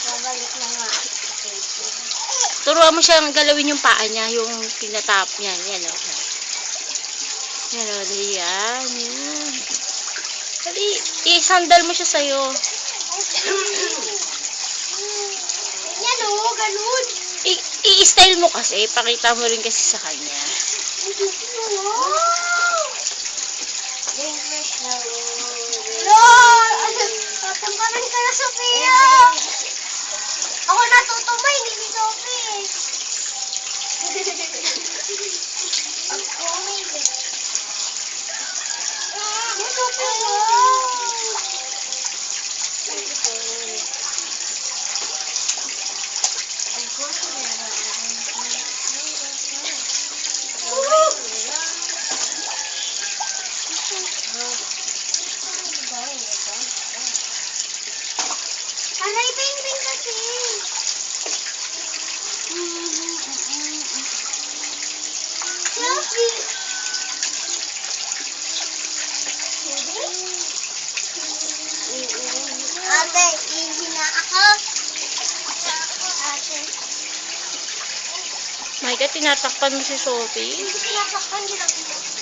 Babalik na nga. Turuan mo siyang galawin yung paa niya, yung pinatap niya. Yan o. Yan o, yan. Yan. Dali, i-sandal mo siya sa'yo. Yan o, ganun. I-style mo kasi, pakita mo rin kasi sa kanya. Tatambaran ka na, Sophia! Ako natutumay, hindi si Sophie. Ako may Aray, ping-ping kasi. Sophie. Ate, hindi na ako. Ate. My God, tinatakpan mo si Sophie. Hindi ko tinatakpan, hindi lang.